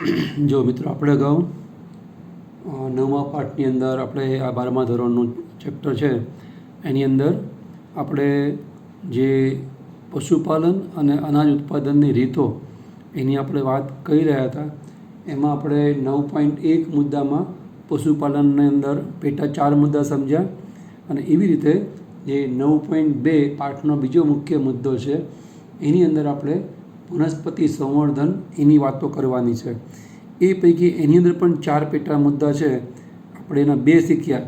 જો મિત્રો આપણે અગાઉ નવમા પાઠની અંદર આપણે આ 12મા ધોરણનું ચેપ્ટર છે એની અંદર આપણે જે પશુપાલન અને અનાજ ઉત્પાદનની રીતો એની આપણે વાત કરી રહ્યા હતા. એમાં આપણે 9.1 મુદ્દામાં પશુપાલનની અંદર પેટા 4 મુદ્દા સમજ્યા અને એવી રીતે જે 9.2 પાઠનો બીજો મુખ્ય મુદ્દો છે એની અંદર આપણે વનસ્પતિ સંવર્ધન એની વાતો કરવાની છે. એ પૈકી એની અંદર પણ 4 પેટા મુદ્દા છે. આપણે એના 2 શીખ્યા.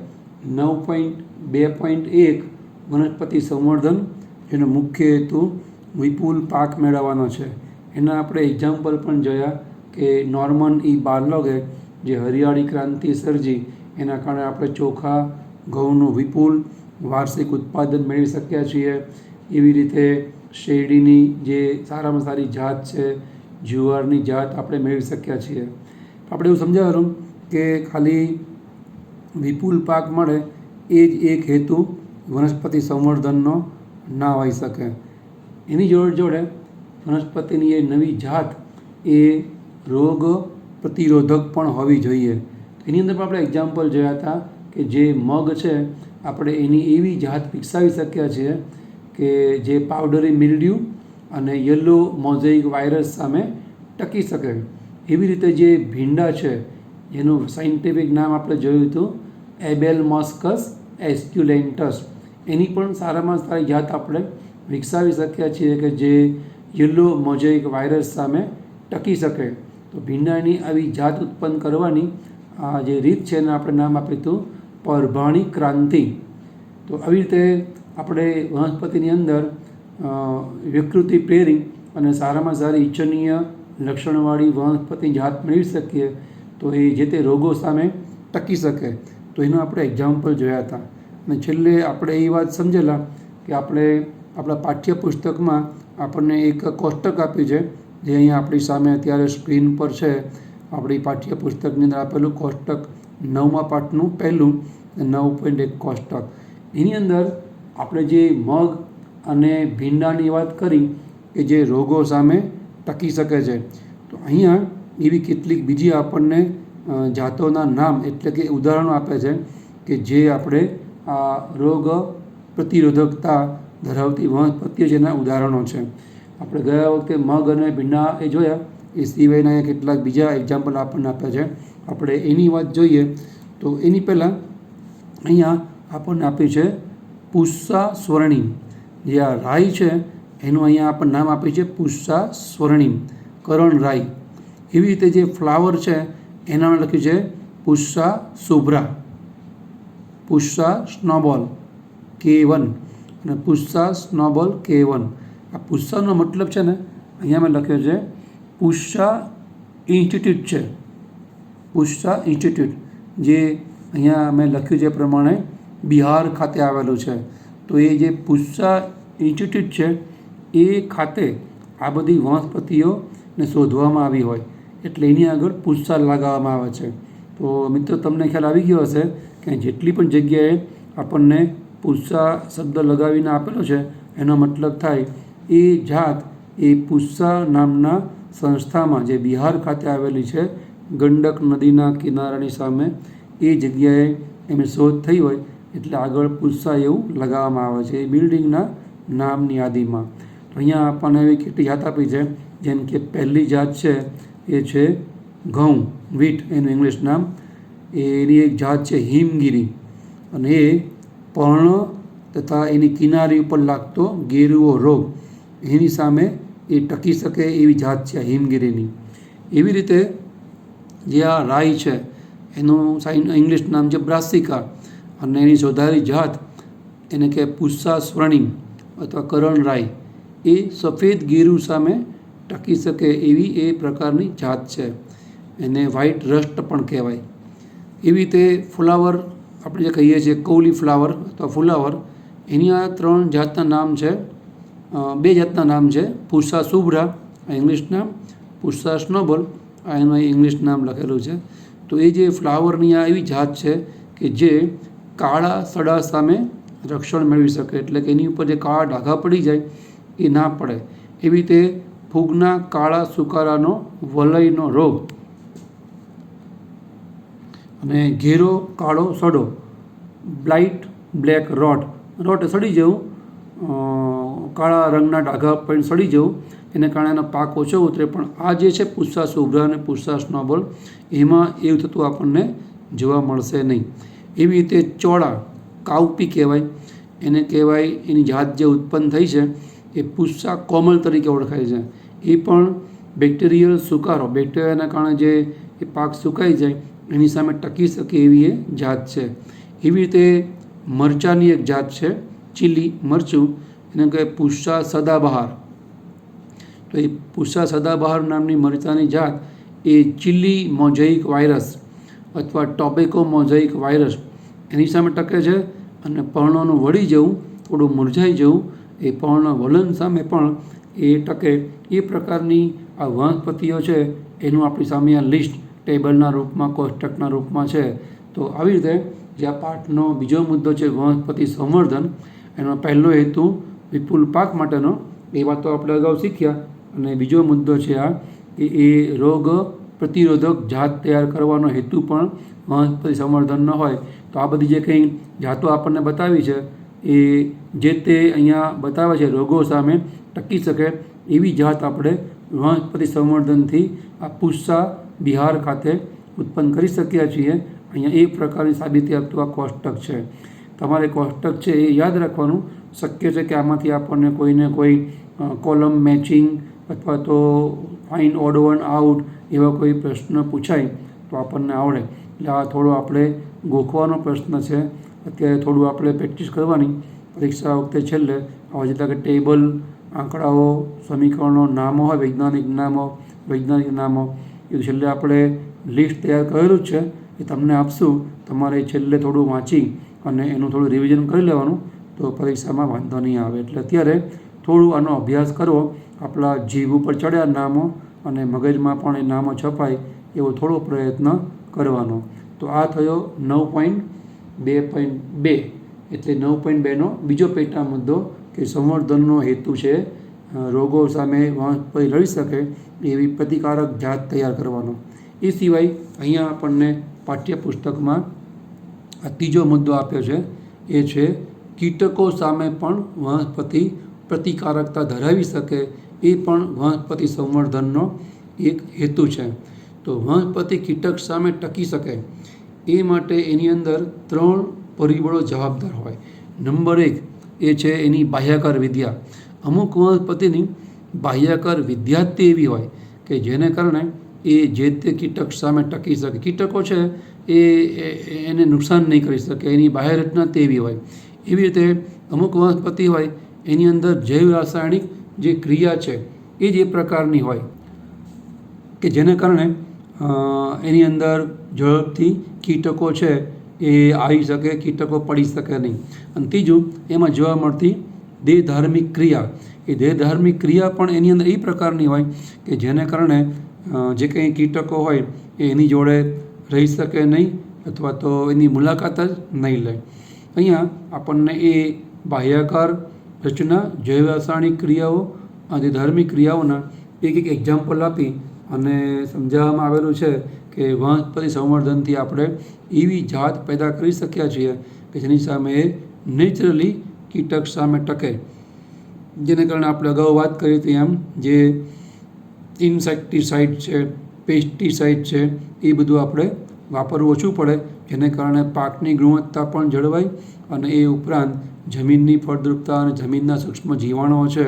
9.2.1 વનસ્પતિ સંવર્ધન, જેનો મુખ્ય હેતુ વિપુલ પાક મેળવવાનો છે. એના આપણે એક્ઝામ્પલ પણ જોયા કે નોર્મન બાર્લોગે જે હરિયાળી ક્રાંતિ સર્જી એના કારણે આપણે ચોખા ઘઉંનું વિપુલ વાર્ષિક ઉત્પાદન મેળવી શક્યા છીએ. એવી રીતે શેરડીની જે સારામાં સારી જાત છે, જુવારની જાત આપણે મેળવી શક્યા છીએ. આપણે એવું સમજાવવાનું કે ખાલી વિપુલ પાક મળે એ જ એક હેતુ વનસ્પતિ સંવર્ધનનો ના હોઈ શકે. એની જોડે જોડે વનસ્પતિની એ નવી જાત એ રોગ પ્રતિરોધક પણ હોવી જોઈએ. એની અંદર પણ આપણે એક્ઝામ્પલ જોયા હતા કે જે મગ છે આપણે એની એવી જાત વિકસાવી શક્યા છીએ કે જે પાવડરી મિલ્ડ્યુ અને યલો મોઝેઇક વાયરસ સામે ટકી શકે. એવી રીતે જે ભીંડા છે એનું સાયન્ટિફિક નામ આપણે જોયું હતું એબેલમોસ્કસ એસ્ક્યુલેન્ટસ, એની પણ સારામાં સારી જાત આપણે વિકસાવી શક્યા છીએ કે જે યલો મોઝેઇક વાયરસ સામે ટકી શકે. તો ભીંડાની આવી જાત ઉત્પન્ન કરવાની આ જે રીત છે એને આપણે નામ આપ્યું હતું પરભાણી ક્રાંતિ. તો આવી રીતે આપણે વનસ્પતિની અંદર વિકૃતિ પ્રેરી અને સારામાં સારી ઇચ્છનીય લક્ષણવાળી વનસ્પતિ જાત મેળવી શકીએ તો એ જે તે રોગો સામે ટકી શકે. તો એનું આપણે એક્ઝામ્પલ જોયા હતા. અને છેલ્લે આપણે એ વાત સમજેલા કે આપણે આપણા પાઠ્યપુસ્તકમાં આપણને એક કોષ્ટક આપ્યું છે જે અહીંયા આપણી સામે અત્યારે સ્ક્રીન પર છે. આપણી પાઠ્યપુસ્તકની અંદર આપેલું કોષ્ટક 9મા પાઠનું પહેલું 9.1 કોષ્ટક. એની અંદર આપણે જે મગ અને ભીંડાની વાત કરી કે જે રોગો સામે ટકી શકે છે. તો અહીંયા એવી કેટલીક બીજી આપણને જાતોના નામ એટલે કે ઉદાહરણો આપે છે કે જે આપણે આ રોગ પ્રતિરોધકતા ધરાવતી વનસ્પતિઓ જેના ઉદાહરણો છે. આપણે ગયા વખતે મગ અને ભીંડા એ જોયા, એ સિવાયના કેટલાક બીજા એક્ઝામ્પલ આપણને આપ્યા છે. આપણે એની વાત જોઈએ તો એની પહેલાં અહીંયા આપણને આપ્યું છે પુષ્પા સ્વર્ણિમ. જે આ રાઈ છે એનું અહીંયા આપણને નામ આપ્યું છે પુષ્પા સ્વર્ણિમ, કરણ રાઈ. એવી રીતે જે ફ્લાવર છે એના લખ્યું છે પુષ્પા શુભ્રા, પુષ્પા સ્નોબોલ K1 અને પુષ્પા સ્નોબોલ K1. આ પુષ્પાનો મતલબ છે ને અહીંયા મેં લખ્યો છે પુષ્પા ઇન્સ્ટિટ્યૂટ છે. પુષ્પા ઇન્સ્ટિટ્યૂટ જે અહીંયા મેં લખ્યું છે એ પ્રમાણે બિહાર ખાતે આવેલું છે. તો એ જે પુષ્પા ઇન્સ્ટિટ્યૂટ છે એ ખાતે આ બધી વનસ્પતિઓને શોધવામાં આવી હોય એટલે એની આગળ પુષ્પા લગાવવામાં આવે છે. તો મિત્રો તમને ખ્યાલ આવી ગયો હશે કે જેટલી પણ જગ્યાએ આપણને પુષ્પા શબ્દ લગાવીને આપેલો છે એનો મતલબ થાય એ જાત એ પુષ્પા નામના સંસ્થામાં જે બિહાર ખાતે આવેલી છે ગંડક નદીના કિનારાની સામે એ જગ્યાએ એમની શોધ થઈ હોય એટલે આગળ પુષ્પા એવું લગાવવામાં આવે છે એ બિલ્ડિંગના નામની યાદીમાં. તો અહીંયા આપણને એવી કેટલી જાત આપી છે જેમ કે પહેલી જાત છે એ છે ઘઉં, વીટ એનું ઇંગ્લિશ નામ. એની એક જાત છે હિમગીરી અને એ પર્ણ તથા એની કિનારી ઉપર લાગતો ગેરુઓ રોગ એની સામે એ ટકી શકે એવી જાત છે આ હિમગીરીની. એવી રીતે જે આ રાઈ છે એનું ઇંગ્લિશ નામ છે બ્રાસિકા અને એની શોધાયેલી જાત એને કે પુષ્પા સ્વર્ણિમ અથવા કરણ રાઈ. એ સફેદ ગેરુ સામે ટકી શકે એવી એ પ્રકારની જાત છે. એને વ્હાઇટ રસ્ટ પણ કહેવાય. એવી રીતે ફ્લાવર આપણે જે કહીએ છીએ કૌલી ફ્લાવર અથવા ફુલાવર, એની આ 3 જાતના નામ છે. 2 જાતના નામ છે પુષ્પા શુભ્રા આ ઇંગ્લિશ નામ, પુષ્પા સ્નોબોલ આ એનું ઇંગ્લિશ નામ લખેલું છે. તો એ જે ફ્લાવરની આ એવી જાત છે કે જે કાળા સડા સામે રક્ષણ મેળવી શકે એટલે કે એની ઉપર જે કાળા ડાઘા પડી જાય એ ના પડે. એવી રીતે ફૂગના કાળા સુકારાનો વલયનો રોગ અને ઘેરો કાળો સડો, બ્લાઇટ બ્લેક રોટ, રોટ સડી જવું, કાળા રંગના ડાઘા પણ સડી જવું, એને કારણે એનો પાક ઓછો ઉતરે. પણ આ જે છે પુષ્સા શુભ્રા અને પુષ્સા સ્નોબોલ, એમાં એવું થતું આપણને જોવા મળશે નહીં. એવી રીતે ચોળા કાઉપી કહેવાય, એને કહેવાય એની જાત જે ઉત્પન્ન થઈ છે એ પુષ્સા કોમલ તરીકે ઓળખાય છે. એ પણ બેક્ટેરિયલ સુકારો, બેક્ટેરિયાના કારણે જે એ પાક સુકાઈ જાય એની સામે ટકી શકે એવી એ જાત છે. એવી રીતે મરચાંની એક જાત છે ચીલી મરચું, એને કહે પુષ્સા સદાબહાર. તો એ પુષ્સા સદાબહાર નામની મરચાંની જાત એ ચીલી મોઝેઇક વાયરસ અથવા ટોબેકો મોઝેઇક વાયરસ એની સામે ટકે છે. અને પર્ણોનું વળી જવું, થોડું મુરઝાઈ જવું, એ પર્ણ વલણ સામે પણ એ ટકે. એ પ્રકારની આ વનસ્પતિઓ છે એનું આપણી સામે આ લિસ્ટ ટેબલના રૂપમાં, કોષ્ટકના રૂપમાં છે. તો આવી રીતે જે આ પાઠનો બીજો મુદ્દો છે વનસ્પતિ સંવર્ધન, એનો પહેલો હેતુ વિપુલ પાક માટેનો, એ વાત તો આપણે અગાઉ શીખ્યા. અને બીજો મુદ્દો છે આ કે એ રોગ પ્રતિરોધક જાત તૈયાર કરવાનો હેતુ પણ વનસ્પતિ સંવર્ધનનો હોય. તો આ બધી જે કંઈ જાતો આપણને બતાવી છે એ જે તે અહીંયા બતાવે છે રોગો સામે ટકી શકે એવી જાત આપણે વનસ્પતિ સંવર્ધનથી આ પુષ્સા બિહાર ખાતે ઉત્પન્ન કરી શકીએ છીએ. અહીંયા એ પ્રકારની સાબિતી આપતું આ કોષ્ટક છે. તમારે કોષ્ટક છે એ યાદ રાખવાનું. શક્ય છે કે આમાંથી આપણને કોઈને કોઈ કોલમ મેચિંગ અથવા તો ફાઇન ઓડ વન આઉટ એવા કોઈ પ્રશ્ન પૂછાય તો આપણને આવડે. એટલે આ થોડો આપણે ગોખવાનો પ્રશ્ન છે. અત્યારે થોડું આપણે પ્રેક્ટિસ કરવાની. પરીક્ષા વખતે છેલ્લે આવા જેટલા કે ટેબલ, આંકડાઓ, સમીકરણો, નામો હોય, વૈજ્ઞાનિક નામો, એ છેલ્લે આપણે લિસ્ટ તૈયાર કરેલું જ છે. એ તમને આપશું. તમારે છેલ્લે થોડું વાંચી અને એનું થોડું રિવિઝન કરી લેવાનું, તો પરીક્ષામાં વાંધો નહીં આવે. એટલે અત્યારે થોડું આનો અભ્યાસ કરવો, આપણા જીભ ઉપર ચડ્યા નામો અને મગજમાં પણ એ નામો છપાય એવો થોડો પ્રયત્ન કરવાનો. તો આ થયો 9.2.2. એટલે 9.2નો બીજો પેટા મુદ્દો કે સંવર્ધનનો હેતુ છે રોગો સામે વનસ્પતિ લડી શકે એવી પ્રતિકારક જાત તૈયાર કરવાનો. એ સિવાય અહીંયા આપણને પાઠ્યપુસ્તકમાં આ ત્રીજો મુદ્દો આપ્યો છે, એ છે કીટકો સામે પણ વનસ્પતિ પ્રતિકારકતા ધરાવી શકે એ પણ વનસ્પતિ સંવર્ધનનો એક હેતુ છે. તો વનસ્પતિ કીટક સામે ટકી શકે એ માટે એની અંદર 3 પરિબળો જવાબદાર હોય. નંબર 1 એ છે એની બાહ્યાકાર વિદ્યા. અમુક વનસ્પતિની બાહ્યાકાર વિદ્યા જ એવી હોય કે જેને કારણે એ જે તે કીટક સામે ટકી શકે. કીટકો છે એને નુકસાન નહીં કરી શકે, એની બાહ્ય રચના તેવી હોય. એવી રીતે અમુક વનસ્પતિ હોય એની અંદર જૈવ રાસાયણિક જે ક્રિયા છે એ જ એ પ્રકારની હોય કે જેને કારણે એની અંદર ઝડપથી કીટકો છે એ આવી શકે, કીટકો પડી શકે નહીં. અને ત્રીજું, એમાં જોવા મળતી દેહધાર્મિક ક્રિયા. એ દેહધાર્મિક ક્રિયા પણ એની અંદર એ પ્રકારની હોય કે જેને કારણે જે કંઈ કીટકો હોય એ એની જોડે રહી શકે નહીં અથવા તો એની મુલાકાત જ નહીં લે. અહીંયા આપણને એ બાહ્યાકાર રચના, જૈવ રાસાયણિક ક્રિયાઓ અને ધાર્મિક ક્રિયાઓના એક એક્ઝામ્પલ આપી અને સમજાવવામાં આવેલું છે કે વનસ્પતિ સંવર્ધનથી આપણે એવી જાત પેદા કરી શક્યા છીએ કે જેની સામે એ નેચરલી કીટક સામે ટકે. જેને કારણે આપણે અગાઉ વાત કરી હતી એમ જે ઇન્સેક્ટિસાઇડ છે, પેસ્ટિસાઇડ છે, એ બધું આપણે વાપરવું ઓછું પડે, જેને કારણે પાકની ગુણવત્તા પણ જળવાય અને એ ઉપરાંત જમીનની ફળદ્રુપતા અને જમીનના સૂક્ષ્મ જીવાણુઓ છે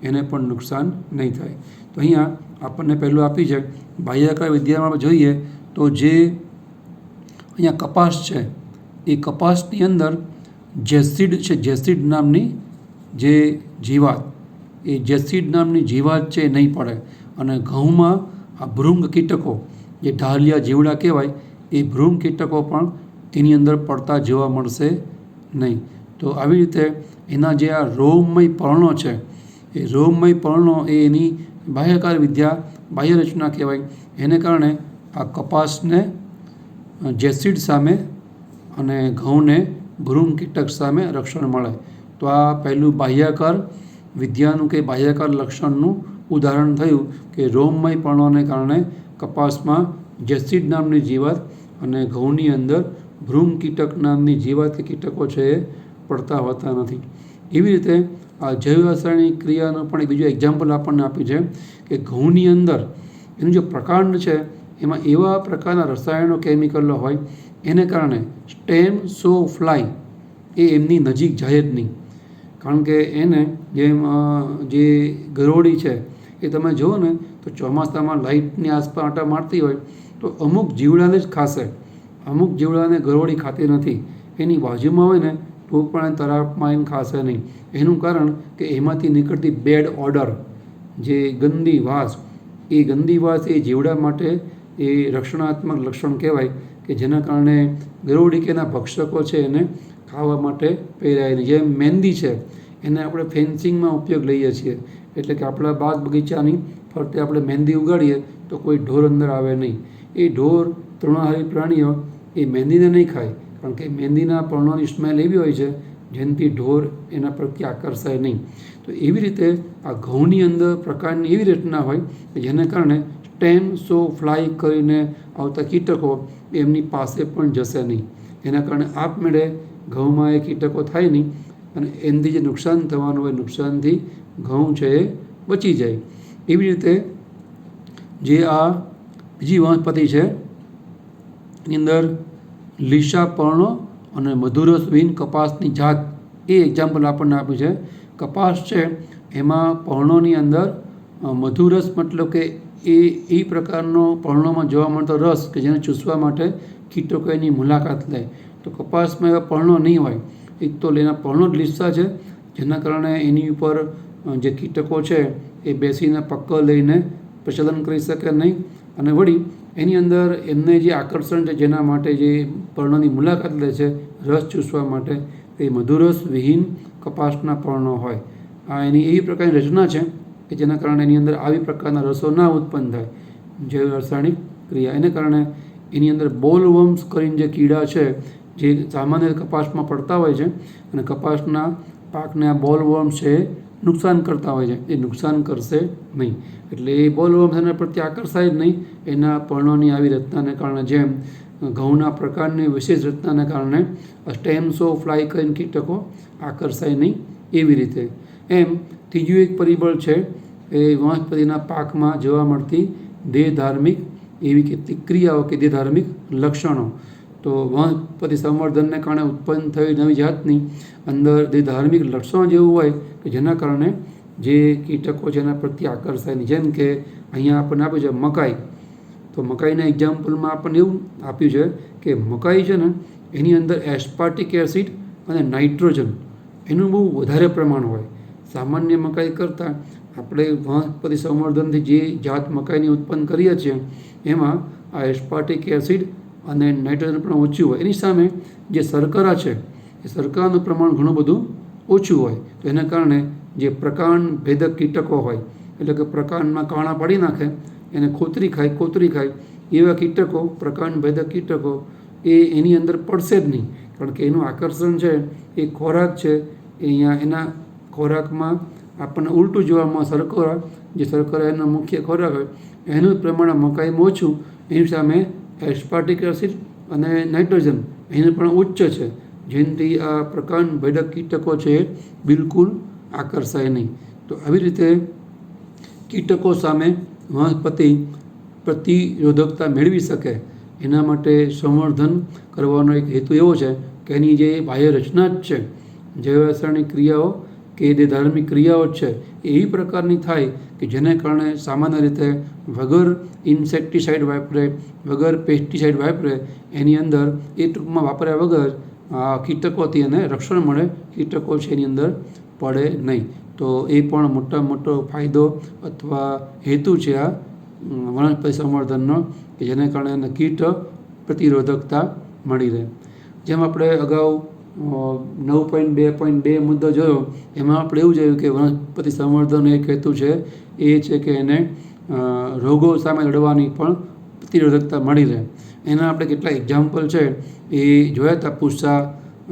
એને પણ નુકસાન નહીં થાય. તો અહીંયા આપણને પહેલું આપી છે બાહ્યાકાર વિદ્યામાં જોઈએ તો જે અહીંયા કપાસ છે એ કપાસની અંદર જેસિડ છે, જેસિડ નામની જે જીવાત, એ જેસિડ નામની જીવાત છે એ નહીં પડે. અને ઘઉંમાં આ ભૃંગ કીટકો જે ઢાલિયા જીવડા કહેવાય એ ભૃંગ કીટકો પણ એની અંદર પડતા જોવા મળશે નહીં. તો આવી રીતે એના જે આ રોમમય પર્ણો છે એ રોમમય પર્ણો એ એની બાહ્યકાર વિદ્યા, બાહ્ય રચના કહેવાય. એને કારણે આ કપાસને જેસિડ સામે અને ઘઉંને ભૃંગ કીટક સામે રક્ષણ મળે. તો આ પહેલું બાહ્યાકાર વિદ્યાનું કે બાહ્યાકાર લક્ષણનું ઉદાહરણ થયું કે રોમમય પર્ણોને કારણે કપાસમાં જેસિડ નામની જીવાત અને ઘઉંની અંદર ભ્રૂણ કીટક નામની જીવાત કે કીટકો છે એ પડતા હોતા નથી. એવી રીતે આ જૈવ રાસાયણિક ક્રિયાનું પણ એક બીજું એક્ઝામ્પલ આપણને આપ્યું છે કે ઘઉંની અંદર એનું જે પ્રકાંડ છે એમાં એવા પ્રકારના રસાયણો કેમિકલો હોય એને કારણે સ્ટેમ સો ફ્લાય એ એમની નજીક જાય જ નહીં. કારણ કે એને જે ગરોળી છે એ તમે જુઓ ને તો ચોમાસામાં લાઇટની આસપાસ આંટા મારતી હોય તો અમુક જીવડાને જ ખાશે, અમુક જીવડાને ગરોળી ખાતી નથી. એની બાજુમાં હોય ને તો પણ તરાપમાં આવીને ખાશે નહીં. એનું કારણ કે એમાંથી નીકળતી બેડ ઓર્ડર, જે ગંદી વાસ, એ ગંદી વાસ એ જીવડા માટે એ રક્ષણાત્મક લક્ષણ કહેવાય કે જેના કારણે ગરોળી કે એના ભક્ષકો છે એને ખાવા માટે પ્રેરાય નહીં. જેમ મહેંદી છે એને આપણે ફેન્સિંગમાં ઉપયોગ લઈએ છીએ, એટલે કે આપણા બાગ બગીચાની ફરતે આપણે મહેંદી ઉગાડીએ તો કોઈ ઢોર અંદર આવે નહીં. એ ઢોર તૃણાહારી પ્રાણીઓ એ મહેંદીને નહીં ખાય, કારણ કે મહેંદીના પર્ણોની સ્મેલ એવી હોય છે જેનાથી ઢોર એના પ્રત્યે આકર્ષાય નહીં. તો એવી રીતે આ ઘઉંની અંદર પ્રકારની એવી રચના હોય કે જેને કારણે સ્ટેમ સો ફ્લાય કરીને આવતા કીટકો એમની પાસે પણ જશે નહીં. એના કારણે આપમેળે ઘઉંમાં એ કીટકો થાય નહીં અને એનાથી જે નુકસાન થવાનું હોય નુકસાનથી ઘઉં છે એ બચી જાય. એવી રીતે જે આ બીજી વનસ્પતિ છે એની અંદર લીસા પર્ણો અને મધુરસવિહીન કપાસની જાત એ એક્ઝામ્પલ આપણને આપ્યું છે. કપાસ છે એમાં પર્ણોની અંદર મધુરસ મતલબ કે એ પ્રકારનો પર્ણોમાં જોવા મળતો રસ કે જેને ચૂસવા માટે કીટકો એની મુલાકાત લે. તો કપાસમાં એવા પર્ણો નહીં હોય. એક તો એના પર્ણો જ લીસા છે જેના કારણે એની ઉપર જે કીટકો છે એ બેસીને પક્કર લઈને પ્રચલન કરી શકે નહીં. અને વળી એની અંદર એમને જે આકર્ષણ છે જેના માટે જે પર્ણોની મુલાકાત લે છે રસ ચૂસવા માટે એ મધુરસ વિહીન કપાસના પર્ણો હોય. આ એની એવી પ્રકારની રચના છે કે જેના કારણે એની અંદર આવી પ્રકારના રસો ના ઉત્પન્ન થાય. જૈવ રાસાયણિક ક્રિયા એને કારણે એની અંદર બોલવર્મ્સ કરીને જે કીડા છે જે સામાન્ય કપાસમાં પડતા હોય છે અને કપાસના પાકને આ બોલવર્મ્સ છે એ નુકસાન કરતા હોય છે, એ નુકસાન કરશે નહીં. એટલે એ બોલવર્મ્સ એના પ્રત્યે આકર્ષાય જ નહીં. એના પર્ણોની આવી રચનાને કારણે, જેમ ઘઉંના પ્રકારની વિશેષ રચનાને કારણે સ્ટેમ સો ફ્લાય કરીને કીટકો આકર્ષાય નહીં. એવી રીતે એમ ત્રીજું એક પરિબળ છે એ વનસ્પતિના પાકમાં જોવા મળતી દેહધાર્મિક એવી કેટલીક ક્રિયાઓ કે દેહધાર્મિક લક્ષણો. તો વનસ્પતિ સંવર્ધનને કારણે ઉત્પન્ન થયેલી નવી જાતની અંદર દેહધાર્મિક લક્ષણો જેવું હોય કે જેના કારણે જે કીટકો છે એના પ્રત્યે આકર્ષાય નહીં. જેમ કે અહીંયા આપણને આપ્યું છે મકાઈ. તો મકાઈના એક્ઝામ્પલમાં આપણને એવું આપ્યું છે કે મકાઈ છે ને એની અંદર એસ્પાર્ટિક એસિડ અને નાઇટ્રોજન એનું બહુ વધારે પ્રમાણ હોય. સામાન્ય મકાઈ કરતાં આપણે વનસ્પતિ સંવર્ધનથી જે જાત મકાઈની ઉત્પન્ન કરીએ છીએ એમાં આ એસ્પાર્ટિક એસિડ અને નાઇટ્રોજન પણ ઓછું હોય. એની સામે જે શર્કરા છે એ શર્કરાનું પ્રમાણ ઘણું બધું ઓછું હોય. તો એના કારણે જે પ્રકાંડ ભેદક કીટકો હોય, એટલે કે પ્રકાંડમાં કાણા પાડી નાખે એને કોતરી ખાય એવા કીટકો, પ્રકાંડ ભેદક કીટકો એ એની અંદર પડશે જ નહીં. કારણ કે એનું આકર્ષણ છે એ ખોરાક છે. એ અહીંયા એના ખોરાકમાં આપણને ઉલટું જોવા મળે. શર્કરા, જે શર્કરા એનો મુખ્ય ખોરાક હોય એનું પ્રમાણ મકાઈમાં ઓછું, એની સામે એસ્પાર્ટિક એસિડ અને નાઇટ્રોજન એનું પણ ઉચ્ચ છે, જેનાથી આ પ્રકાંડ ભેદક કીટકો છે એ બિલકુલ આકર્ષાય નહીં. તો આવી રીતે કીટકો સામે વનસ્પતિ પ્રતિરોધકતા મેળવી શકે એના માટે સંવર્ધન કરવાનો એક હેતુ એવો છે કે એની જે બાહ્ય રચના જ છે, જૈવ રાસાયણિક ક્રિયાઓ કે જે ધાર્મિક ક્રિયાઓ છે એ એવી પ્રકારની થાય કે જેને કારણે સામાન્ય રીતે વગર ઇન્સેક્ટિસાઇડ વાપરે, વગર પેસ્ટિસાઇડ વાપરે એની અંદર એ ટૂંકમાં વાપર્યા વગર કીટકોથી એને રક્ષણ મળે, કીટકો છે એની અંદર પડે નહીં. તો એ પણ મોટો ફાયદો અથવા હેતુ છે આ વનસ્પતિ સંવર્ધનનો કે જેને કારણે એને કીટ પ્રતિરોધકતા મળી રહે. જેમ આપણે અગાઉ 9.2.2 મુદ્દો જોયો એમાં આપણે એવું જોયું કે વનસ્પતિ સંવર્ધન એક હેતુ છે એ છે કે એને રોગો સામે લડવાની પણ પ્રતિરોધકતા મળી રહે. એના આપણે કેટલાક એક્ઝામ્પલ છે એ જોયા હતા. પુષ્સા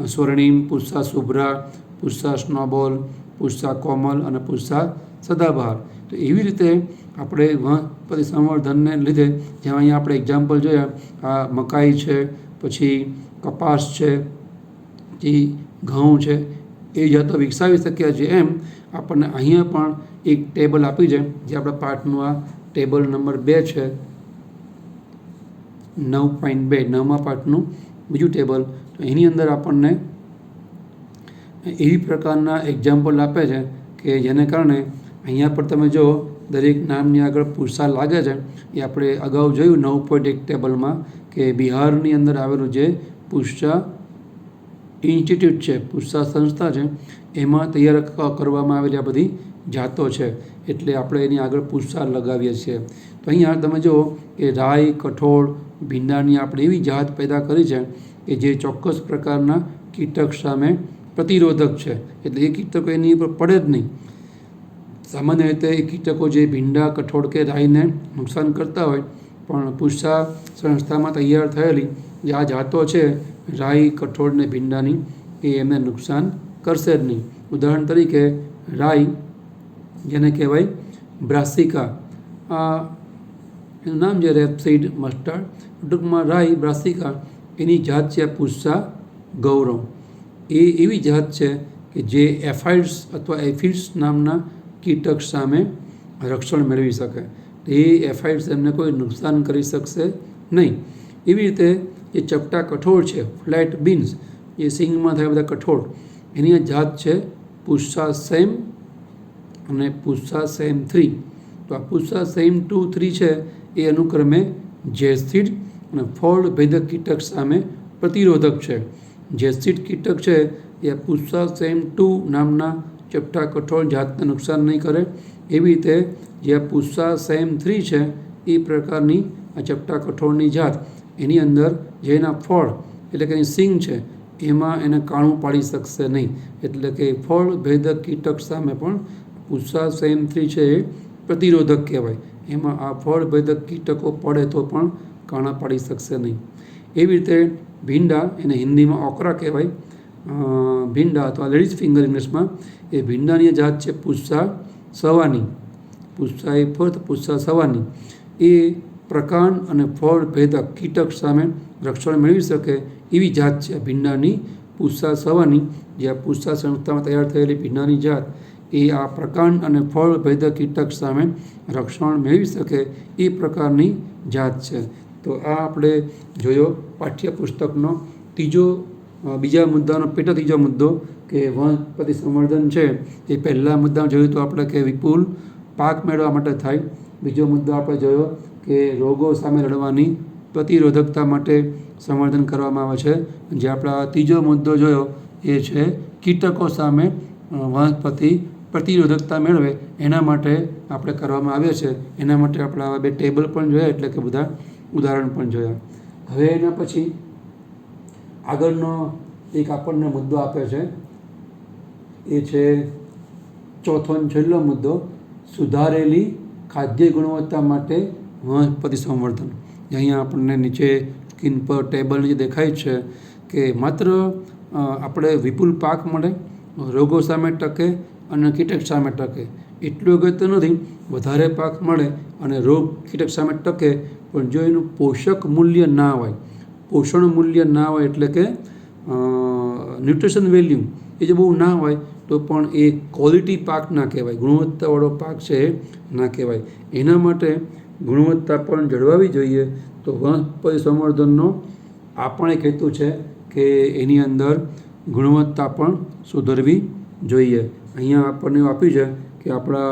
સ્વર્ણિમ, પુષ્સા શુભ્રા, પુષ્સા સ્નોબોલ, પુષ્સા કોમલ અને પુષ્સા સદાબહાર. તો એવી રીતે આપણે વનસ્પતિ સંવર્ધનને લીધે જેમાં અહીંયા આપણે એક્ઝામ્પલ જોયા, આ મકાઈ છે, પછી કપાસ છે, પછી ઘઉં છે, એ જાતો વિકસાવી શક્યા છે. એમ આપણને અહીંયા પણ એક ટેબલ આપી છે, જે આપણા પાઠનું આ ટેબલ નંબર 2 છે, 9.2, 9મા પાઠનું બીજું ટેબલ. તો એની અંદર આપણને એવી પ્રકારના એક્ઝામ્પલ આપે છે કે જેને કારણે અહીંયા પર તમે જો દરેક નામની આગળ પુરસા લાગે છે. એ આપણે અગાઉ જોયું 9.1 ટેબલમાં કે બિહારની અંદર આવેલું જે પુરસા ઇન્સ્ટિટ્યૂટ છે, પુરસા સંસ્થા છે, એમાં તૈયાર કરવામાં આવેલી આ બધી જાતો છે, એટલે આપણે એની આગળ પુરસા લગાવીએ છીએ. તો અહીંયા તમે જુઓ કે રાઈ, કઠોળ, ભીંડાની આપણે એવી જાત પેદા કરી છે કે જે ચોક્કસ પ્રકારના કીટક સામે પ્રતિરોધક છે, એટલે એ કીટકો એની ઉપર પડે જ નહીં. સામાન્ય રીતે એ કીટકો જે ભીંડા, કઠોળ કે રાઈને નુકસાન કરતા હોય, પણ પુરસા સંસ્થામાં તૈયાર થયેલી જે આ જાતો છે રાઈ, કઠોળ ને ભીંડાની, એ એમને નુકસાન કરશે જ નહીં. ઉદાહરણ તરીકે રાઈ, જેને કહેવાય બ્રાસિકા, આ એનું નામ છે રેપસીડ મસ્ટર્ડ, ટૂંકમાં રાઈ બ્રાસિકા, એની જાત છે પુરસા ગૌરવ. એ એવી જાત છે કે જે એફાઇડ્સ અથવા એફિડ્સ નામના કીટક સામે રક્ષણ મેળવી શકે. એ એફાઇડ્સ એમને કોઈ નુકસાન કરી શકશે નહીં. એવી રીતે જે ચપટા કઠોળ છે, ફ્લેટ બીન્સ, જે સિંગમાં થાય બધા કઠોળ, એની આ જાત છે પુરસા સેમ અને પુરસા સેમ 3. તો આ પુરસા સેમ 2, 3 છે એ અનુક્રમે જેસ્સીડ અને ફળ ભેદક કીટક સામે પ્રતિરોધક છે. જેસ્સીડ કીટક છે એ પુરસા સેમ 2 નામના ચપટા કઠોળ જાતને નુકસાન નહીં કરે. એવી રીતે જે પુરસા સેમ 3 છે એ પ્રકારની આ ચપટા કઠોળની જાત, એની અંદર જે એના ફળ એટલે કે એની સિંગ છે એમાં એને કાણું પાડી શકશે નહીં. એટલે કે ફળ ભેદક કીટક સામે પણ પુરસા સેમ 3 છે એ પ્રતિરોધક કહેવાય. એમાં આ ફળ ભેદક કીટકો પડે તો પણ કાણા પાડી શકશે નહીં. એવી રીતે ભીંડા, એને હિન્દીમાં ઓકરા કહેવાય, ભીંડા અથવા લેડીઝ ફિંગર ઇંગ્લિશમાં, એ ભીંડાની જાત છે પુરસા સવાની. પુરસા એ ફર્થ, પુરસા સવાની, એ પ્રકાંડ અને ફળ ભેદક કીટક સામે રક્ષણ મેળવી શકે એવી જાત છે ભીંડાની પુરસા સવાની. જે આ પુરસા સંસ્થામાં તૈયાર થયેલી ભીંડાની જાત, એ આ પ્રકાંડ અને ફળ ભેદક કીટક સામે રક્ષણ મેળવી શકે એ પ્રકારની જાત છે. તો આ આપણે જોયો પાઠ્યપુસ્તકનો બીજા મુદ્દાનો ત્રીજો મુદ્દો કે વનસ્પતિ સંવર્ધન છે. એ પહેલા મુદ્દામાં જોયું તો આપણે કે વિપુલ પાક મેળવવા માટે થાય. બીજો મુદ્દો આપણે જોયો કે રોગો સામે લડવાની પ્રતિરોધકતા માટે સંવર્ધન કરવામાં આવે છે. જે આપણા ત્રીજો મુદ્દો જોયો એ છે કીટકો સામે વનસ્પતિ પ્રતિરોધકતા મેળવે એના માટે આપણે કરવામાં આવે છે. એના માટે આપણે આવા 2 ટેબલ પણ જોયા, એટલે કે બધા ઉદાહરણ પણ જોયા. હવે એના પછી આગળનો એક આપણને મુદ્દો આપે છે, એ છે ચોથો અને છેલ્લો મુદ્દો, સુધારેલી ખાદ્ય ગુણવત્તા માટે વનસ્પતિ સંવર્ધન. અહીંયા આપણને નીચે સ્ક્રીન પર ટેબલ જે દેખાય છે કે માત્ર આપણે વિપુલ પાક મળે, રોગો સામે ટકે અને કીટક સામે ટકે એટલું અગત્ય નથી. વધારે પાક મળે અને રોગ કીટક સામે ટકે, પણ જો એનું પોષક મૂલ્ય ના હોય, પોષણ મૂલ્ય ના હોય, એટલે કે ન્યુટ્રિશન વેલ્યુ એ જો બહુ ના હોય તો પણ એ ક્વોલિટી પાક ના કહેવાય, ગુણવત્તાવાળો પાક છે એ ના કહેવાય. એના માટે ગુણવત્તા પણ જળવાવી જોઈએ. તો વનસ્પતિ સંવર્ધનનો આ પણ એક હેતુ છે કે એની અંદર ગુણવત્તા પણ સુધરવી જોઈએ. અહીંયા આપણને આપ્યું છે કે આપણા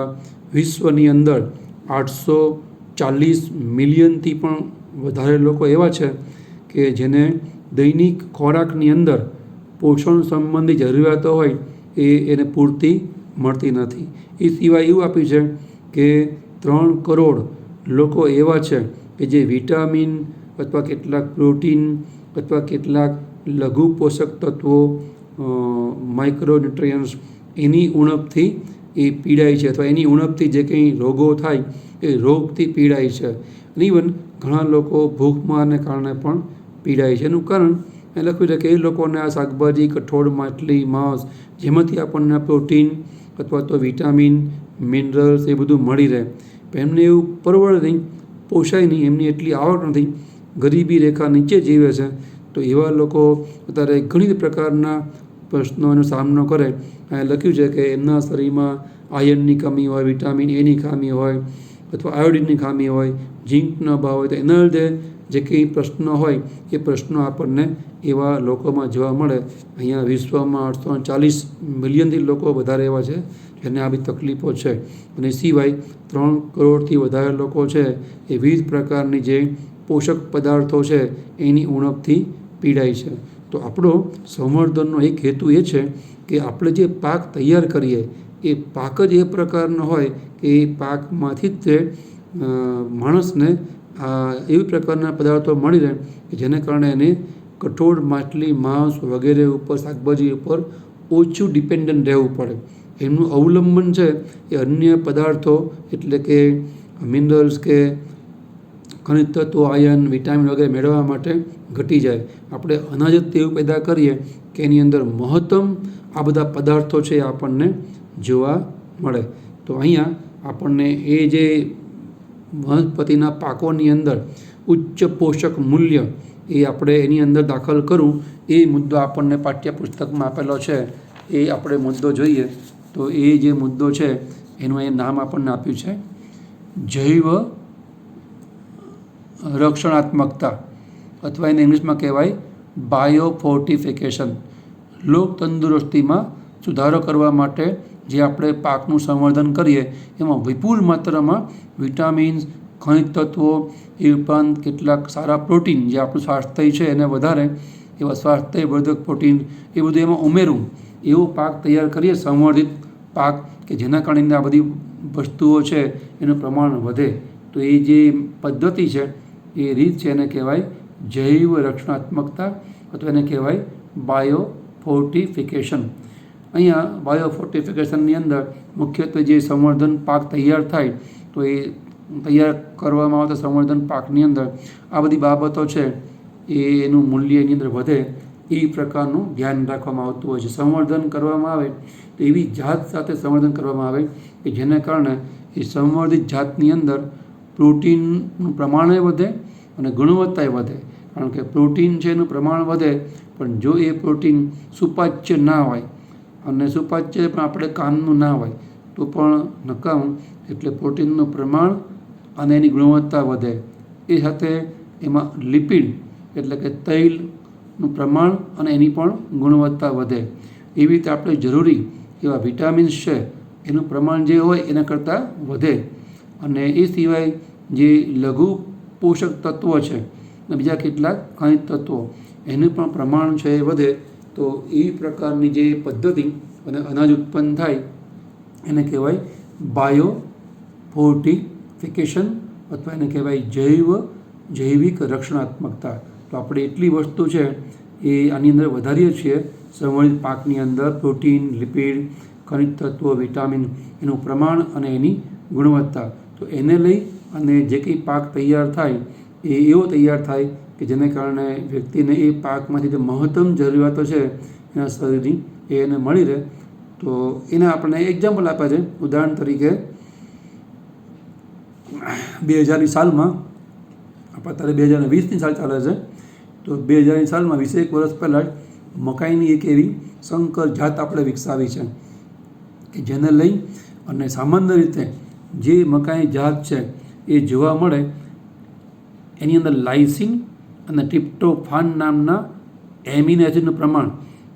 વિશ્વની અંદર 840 મિલિયનથી પણ વધારે લોકો એવા છે કે જેને દૈનિક ખોરાકની અંદર પોષણ સંબંધી જરૂરિયાતો હોય એને પૂરતી મળતી નથી. એ સિવાય એવું આપ્યું છે કે 3 કરોડ લોકો એવા છે કે જે વિટામિન અથવા કેટલાક પ્રોટીન અથવા કેટલાક લઘુ પોષક તત્વો, માઇક્રોન્યુટ્રિયન્ટ્સ, એની ઉણપથી એ પીડાય છે, અથવા એની ઉણપથી જે કંઈ રોગો થાય એ રોગથી પીડાય છે. ઇવન ઘણા લોકો ભૂખમારને કારણે પણ પીડાય છે. એનું કારણ એ લખ્યું છે કે એ લોકોને આ શાકભાજી, કઠોળ, માછલી, માંસ, જેમાંથી આપણને પ્રોટીન અથવા તો વિટામિન, મિનરલ્સ એ બધું મળી રહે. એમને એવું પરવડે નહીં, પોષાય નહીં, એમની એટલી આવક નથી, ગરીબી રેખા નીચે જીવે છે. તો એવા લોકો અત્યારે ઘણી પ્રકારના પ્રશ્નોનો સામનો કરે. અહીં લખ્યું છે કે એમના શરીરમાં આયર્નની કમી હોય, વિટામિન એની ખામી હોય, અથવા આયોડિનની ખામી હોય, ઝીંકનો અભાવ હોય, તો એના લીધે જે કંઈ પ્રશ્નો હોય એ પ્રશ્નો આપણને એવા લોકોમાં જોવા મળે. અહીંયા વિશ્વમાં 840 મિલિયનથી લોકો વધારે એવા છે જેને આ બધી તકલીફો છે. અને સિવાય 3 કરોડથી વધારે લોકો છે એ વિવિધ પ્રકારની જે પોષક પદાર્થો છે એની ઉણપથી પીડાય છે. તો આપણો સંવર્ધનનો એક હેતુ એ છે કે આપણે જે પાક તૈયાર કરીએ એ પાક જ એ પ્રકારનો હોય કે એ પાકમાંથી જ તે માણસને એવી પ્રકારના પદાર્થો મળી રહે કે જેને કારણે એને કઠોળ, માછલી, માંસ વગેરે ઉપર, શાકભાજી ઉપર ઓછું ડિપેન્ડન્ટ રહેવું પડે. એમનું અવલંબન છે એ અન્ય પદાર્થો એટલે કે મિનરલ્સ કે ખનિજ તત્વો, આયર્ન, વિટામિન વગેરે મેળવવા માટે ઘટી જાય. આપણે અનાજ જ તેવું પેદા કરીએ કે એની અંદર મહત્તમ આ બધા પદાર્થો છે એ આપણને જોવા મળે. તો અહીંયા આપણને એ જે વનસ્પતિના પાકોની અંદર ઉચ્ચ પોષક મૂલ્ય એ આપણે એની અંદર દાખલ કરવું, એ મુદ્દો આપણને પાઠ્યપુસ્તકમાં આપેલો છે. એ આપણે મુદ્દો જોઈએ તો એ જે મુદ્દો છે એનું એ નામ આપણને આપ્યું છે જૈવ રક્ષણાત્મકતા, અથવા એને ઇંગ્લિશમાં કહેવાય બાયોફોર્ટિફિકેશન. લોક તંદુરસ્તીમાં સુધારો કરવા માટે જે આપણે પાકનું સંવર્ધન કરીએ એમાં વિપુલ માત્રામાં વિટામિન્સ, ખનિજ તત્વો, એ ઉપરાંત કેટલાક સારા પ્રોટીન જે આપણું સ્વાસ્થ્ય છે એને વધારે એવા સ્વાસ્થ્યવર્ધક પ્રોટીન એ બધું એમાં ઉમેરવું, એવો પાક તૈયાર કરીએ, સંવર્ધિત પાક કે જેના કારણે આ બધી વસ્તુઓ છે એનું પ્રમાણ વધે. તો એ જે પદ્ધતિ છે એ રીત છે એને કહેવાય જૈવ રક્ષણાત્મકતા, અથવા એને કહેવાય બાયોફોર્ટિફિકેશન. અહીંયા બાયોફોર્ટિફિકેશનની અંદર મુખ્યત્વે જે સંવર્ધન પાક તૈયાર થાય તો એ તૈયાર કરવામાં આવતા સંવર્ધન પાકની અંદર આ બધી બાબતો છે એ એનું મૂલ્ય એની અંદર વધે એ પ્રકારનું ધ્યાન રાખવામાં આવતું હોય છે. સંવર્ધન કરવામાં આવે તો એવી જાત સાથે સંવર્ધન કરવામાં આવે કે જેને કારણે એ સંવર્ધિત જાતની અંદર પ્રોટીનનું પ્રમાણ વધે અને ગુણવત્તા વધે. કારણ કે પ્રોટીન છે એનું પ્રમાણ વધે, પણ જો એ પ્રોટીન સુપાચ્ય ના હોય અને સુપાચ્ય પણ આપણે કામનું ના હોય તો પણ નકામું. એટલે પ્રોટીનનું પ્રમાણ અને એની ગુણવત્તા વધે. એ સાથે એમાં લિપિડ એટલે કે તૈલનું પ્રમાણ અને એની પણ ગુણવત્તા વધે. એવી રીતે આપણે જરૂરી એવા વિટામિન્સ છે એનું પ્રમાણ જે હોય એના કરતાં વધે. અને એ સિવાય જે લઘુ પોષક તત્વો છે અને બીજા કેટલાક ખનિજ તત્વો એનું પણ પ્રમાણ છે એ વધે. તો એ પ્રકારની જે પદ્ધતિ અને અનાજ ઉત્પન્ન થાય એને કહેવાય બાયોફોર્ટિફિકેશન, અથવા એને કહેવાય જૈવિક રક્ષણાત્મકતા. તો આપણે એટલી વસ્તુ છે એ આની અંદર વધારીએ છીએ સંવર્ધિત પાકની અંદર પ્રોટીન, લિપિડ, ખનિજ તત્વો, વિટામિન, એનું પ્રમાણ અને એની ગુણવત્તા. તો એને લઈ અને જે કંઈ પાક તૈયાર થાય એ એવો તૈયાર થાય કે જેને કારણે વ્યક્તિને એ પાકમાંથી જે મહત્તમ જરૂરિયાતો છે એના શરીરની એ એને મળી રહે. તો એના આપણે એક્ઝામ્પલ આપ્યા છે. ઉદાહરણ તરીકે 2000ની સાલમાં, આપણે અત્યારે 2020ની સાલ ચાલે છે, તો 2000ની સાલમાં 21 વર્ષ પહેલાં જ મકાઈની એક એવી સંકર જાત આપણે વિકસાવી છે કે જેને લઈ અને સામાન્ય રીતે જે મકાઈ જાત છે એ જોવા મળે એની અંદર લાઇસિન અને ટ્રિપ્ટોફાન નામના એમિનો એસિડનું પ્રમાણ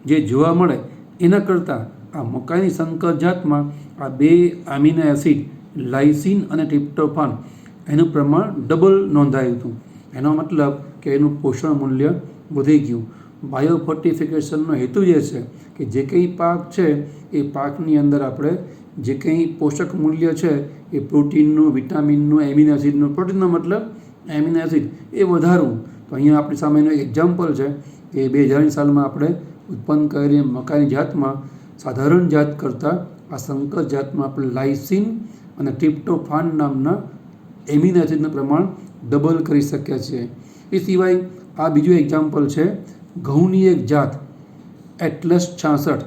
જે જોવા મળે એના કરતાં આ મકાઈની સંકર જાતમાં આ 2 એમિનો એસિડ લાઇસિન અને ટ્રિપ્ટોફાન એનું પ્રમાણ ડબલ નોંધાયું હતું. એનો મતલબ કે એનું પોષણ મૂલ્ય વધી ગયું. બાયોફોર્ટિફિકેશનનો હેતુ જે છે કે જે કંઈ પાક છે એ પાકની અંદર આપણે જે કંઈ પોષક મૂલ્ય છે એ પ્રોટીનનું, વિટામિનનું, એમિનો એસિડનું, પ્રોટીનનો મતલબ એમિનો એસિડ એ વધારવું. તો અહીંયા આપણી સામેનું એક એક્ઝામ્પલ છે કે 2000ની સાલમાં આપણે ઉત્પન્ન કરેલી મકાઈની જાતમાં સાધારણ જાત કરતાં આ સંકર જાતમાં આપણે લાઇસિન અને ટ્રિપ્ટોફાન નામના એમિનો એસિડનું પ્રમાણ ડબલ કરી શકીએ છીએ. એ સિવાય આ બીજું એક્ઝામ્પલ છે ઘઉંની એક જાત એટલસ 66.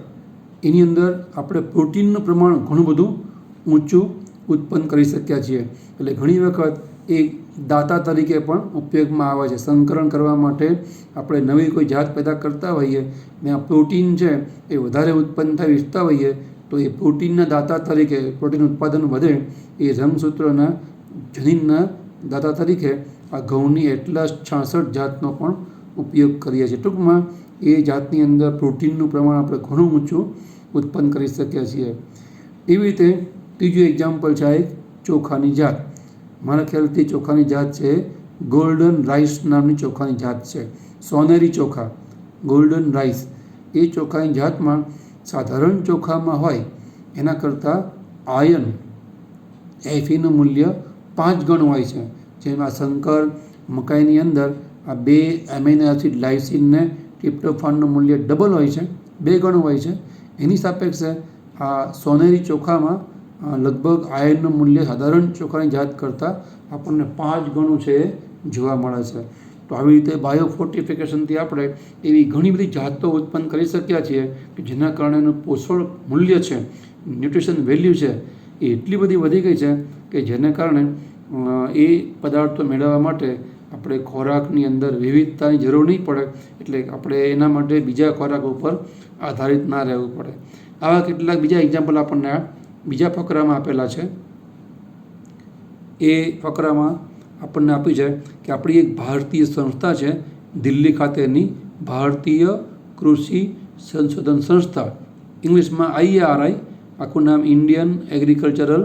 એની અંદર આપણે પ્રોટીનનું પ્રમાણ ઘણું બધું ઊંચું ઉત્પન્ન કરી શક્યા છીએ. એટલે ઘણી વખત એ દાતા તરીકે પણ ઉપયોગમાં આવે છે. સંકરણ કરવા માટે આપણે નવી કોઈ જાત પેદા કરતા હોઈએ ને આ પ્રોટીન છે એ વધારે ઉત્પન્ન થવા ઈચ્છતા હોઈએ તો એ પ્રોટીનના દાતા તરીકે, પ્રોટીન ઉત્પાદન વધે એ રંગસૂત્રના જનીનના દાતા તરીકે આ ઘઉંની એટલા 66 જાતનો પણ ઉપયોગ કરીએ છીએ. ટૂંકમાં એ જાતની અંદર પ્રોટીનનું પ્રમાણ આપણે ઘણું ઊંચું ઉત્પન્ન કરી શકીએ છીએ. એવી રીતે ત્રીજું એક્ઝામ્પલ છે આ એક ચોખાની જાત. મારા ખ્યાલથી ચોખાની જાત છે ગોલ્ડન રાઈસ નામની ચોખાની જાત છે. સોનેરી ચોખા, ગોલ્ડન રાઈસ. એ ચોખાની જાતમાં સાધારણ ચોખામાં હોય એના કરતાં આયન એફીનું મૂલ્ય 5 ગણું હોય છે. જેમાં શંકર મકાઈની અંદર આ 2 એમિનો એસિડ લાઇસિન ને ટ્રિપ્ટોફાનનું મૂલ્ય ડબલ હોય છે, 2 ગણું હોય છે. એની સાપેક્ષે આ સોનેરી ચોખામાં લગભગ આયનનું મૂલ્ય સાધારણ ચોખાની જાત કરતાં આપણને 5 ગણું છે એ જોવા મળે છે. તો આવી રીતે બાયોફોર્ટિફિકેશનથી આપણે એવી ઘણી બધી જાતો ઉત્પન્ન કરી શક્યા છીએ કે જેના કારણે એનું પોષણ મૂલ્ય છે, ન્યુટ્રિશન વેલ્યુ છે એ એટલી બધી વધી ગઈ છે કે જેને કારણે એ પદાર્થો મેળવવા માટે આપણે ખોરાકની અંદર વિવિધતાની જરૂર નહીં પડે. એટલે આપણે એના માટે બીજા ખોરાક ઉપર આધારિત ના રહેવું પડે. આવા કેટલાક બીજા એક્ઝામ્પલ આપણને બીજા ફકરામાં આપેલા છે. એ ફકરામાં આપણને આપ્યું છે કે આપણી એક ભારતીય સંસ્થા છે દિલ્હી ખાતેની ભારતીય કૃષિ સંશોધન સંસ્થા, ઇંગ્લિશમાં IARI, આખું નામ ઇન્ડિયન એગ્રીકલ્ચરલ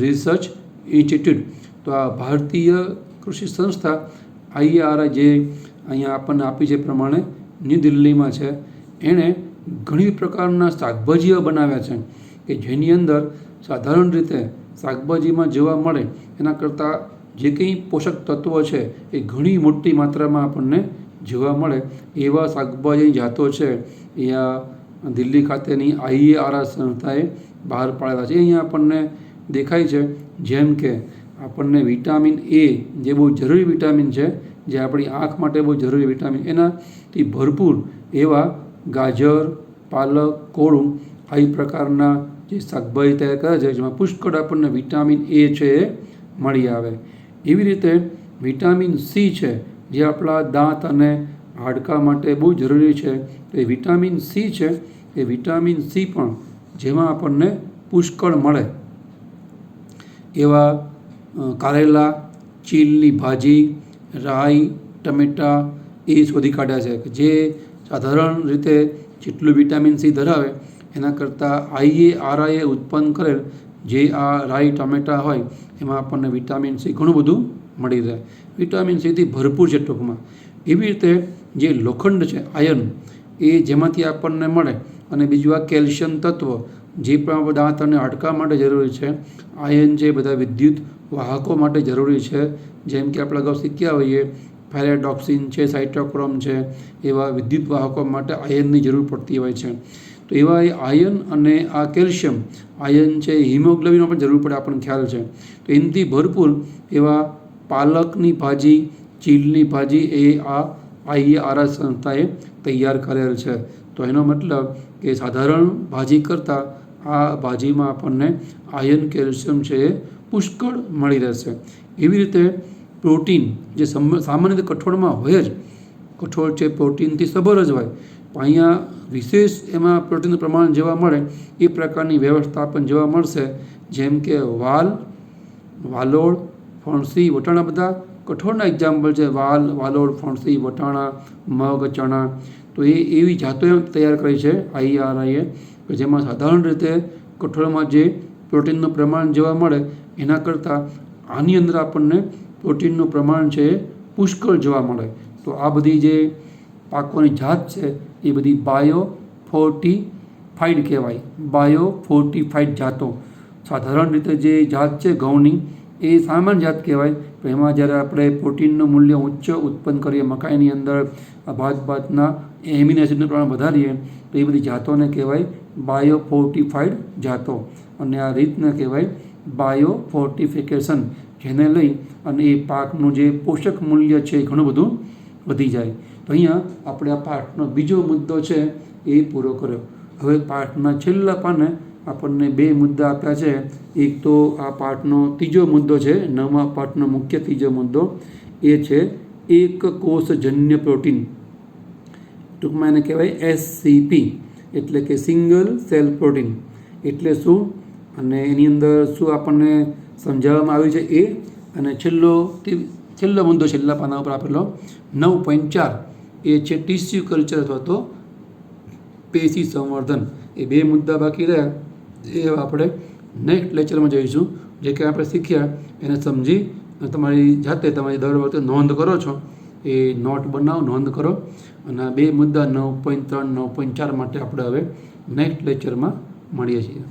રિસર્ચ ઇન્સ્ટિટ્યૂટ. તો આ ભારતીય કૃષિ સંસ્થા IARI જે અહીંયા આપણને આપી છે પ્રમાણે ન્યૂ દિલ્હીમાં છે, એણે ઘણી પ્રકારના શાકભાજીઓ બનાવ્યા છે કે જેની અંદર સાધારણ રીતે શાકભાજીમાં જોવા મળે એના કરતાં જે કંઈ પોષક તત્વો છે એ ઘણી મોટી માત્રામાં આપણને જોવા મળે એવા શાકભાજીની જાતો છે એ આ દિલ્હી ખાતેની IARI સંસ્થાએ બહાર પાડેલા છે. અહીંયા આપણને દેખાય છે જેમ કે આપણને વિટામિન A જે બહુ જરૂરી વિટામિન છે, જે આપણી આંખ માટે બહુ જરૂરી વિટામિન, એનાથી ભરપૂર એવા ગાજર, પાલક, કોળું આવી પ્રકારના જે શાકભાજી તૈયાર કરે છે જેમાં પુષ્કળ આપણને વિટામિન A છે એ મળી આવે. એવી રીતે વિટામિન C છે જે આપણા દાંત અને હાડકાં માટે બહુ જરૂરી છે. તો એ વિટામિન C છે એ વિટામિન C પણ જેમાં આપણને પુષ્કળ મળે એવા કારેલા, ચીલની ભાજી, રાઈ, ટમેટા એ શોધી કાઢ્યા છે કે જે સાધારણ રીતે જેટલું વિટામિન C ધરાવે એના કરતાં IARIએ ઉત્પન્ન કરેલ જે આ રાઈ, ટમેટા હોય એમાં આપણને વિટામિન C ઘણું બધું મળી રહે. વિટામિન Cથી ભરપૂર છે ટૂંકમાં. એવી રીતે જે લોખંડ છે, આયન, એ જેમાંથી આપણને મળે. અને બીજું આ કેલ્શિયમ તત્વ જે પણ દાંત અને હાડકાં માટે જરૂરી છે. આયન છે બધા વિદ્યુત વાહકો માટે જરૂરી છે, જેમ કે આપણે અગાઉ શીખ્યા હોઈએ ફેરેડોક્સિન છે, સાઇટોક્રોમ છે, એવા વિદ્યુત વાહકો માટે આયનની જરૂર પડતી હોય છે. તો એવા એ આયન અને આ કેલ્શિયમ, આયન છે હિમોગ્લોબિનનો પણ જરૂર પડે આપણને ખ્યાલ છે. તો એનાથી ભરપૂર એવા પાલકની ભાજી, ચીલની ભાજી એ આ IARI સંસ્થાએ તૈયાર કરેલ છે. તો એનો મતલબ કે સાધારણ ભાજી કરતાં આ ભાજીમાં આપણને આયન, કેલ્શિયમ છે એ પુષ્કળ મળી રહેશે. એવી રીતે પ્રોટીન જે સામાન્ય રીતે કઠોળમાં હોય જ, કઠોળ છે પ્રોટીનથી સભર જ હોય, પણ અહીંયા વિશેષ એમાં પ્રોટીનનું પ્રમાણ જોવા મળે એ પ્રકારની વ્યવસ્થા પણ જોવા મળશે. જેમ કે વાલ, વાલોળ, ફણસી, વટાણા બધા કઠોળના એક્ઝામ્પલ છે. વાલ, વાલોળ, ફણસી, વટાણા, મગ, ચણા. તો એ એવી જાતો તૈયાર કરી છે IARIએ કે જેમાં સાધારણ રીતે કઠોળમાં જે પ્રોટીનનું પ્રમાણ જોવા મળે એના કરતાં આની અંદર આપણને પ્રોટીનનું પ્રમાણ છે એ પુષ્કળ જોવા મળે. તો આ બધી જે પાકોની જાત છે એ બધી બાયોફોર્ટિફાઈડ કહેવાય. બાયોફોર્ટિફાઈડ જાતો. સાધારણ રીતે જે જાત છે ઘઉંની એ સામાન્ય જાત કહેવાય, પણ એમાં જ્યારે આપણે પ્રોટીનનું મૂલ્ય ઉચ્ચ ઉત્પન્ન કરીએ, મકાઈની અંદર ભાતના એમિનો એસિડનું પ્રમાણ વધારીએ તો એ બધી જાતોને કહેવાય બાયોફોર્ટિફાઈડ જાતો. અને આ રીતને કહેવાય બાયોફોર્ટિફિકેશન, જેને લઈ અને એ પાકનું જે પોષક મૂલ્ય છે એ ઘણું બધું વધી જાય. તો અહીંયા આપણે આ પાઠનો બીજો મુદ્દો છે એ પૂરો કર્યો. હવે પાઠના છેલ્લા પાને આપણને 2 મુદ્દા આપ્યા છે. એક તો આ પાઠનો ત્રીજો મુદ્દો છે, 9મા પાઠનો મુખ્ય ત્રીજો મુદ્દો એ છે એક કોષજન્ય પ્રોટીન, ટૂંકમાં એને કહેવાય SCP, એટલે કે સિંગલ સેલ પ્રોટીન એટલે શું અને એની અંદર શું આપણને સમજાવવામાં આવ્યું છે એ. અને છેલ્લો મુદ્દો છેલ્લા પાના ઉપર આપેલો 9.4 એ છે ટિશ્યુ કલ્ચર અથવા તો પેશી સંવર્ધન. એ 2 મુદ્દા બાકી રહ્યા એ આપણે નેક્સ્ટ લેક્ચરમાં જોઈશું. જે કંઈ આપણે શીખ્યા એને સમજી અને તમારી જાતે તમારી દર વખતે નોંધ કરો છો એ નોટ બનાવો, નોંધ કરો. અને આ 2 મુદ્દા 9.3 9.4 માટે આપણે હવે નેક્સ્ટ લેક્ચરમાં મળીએ છીએ.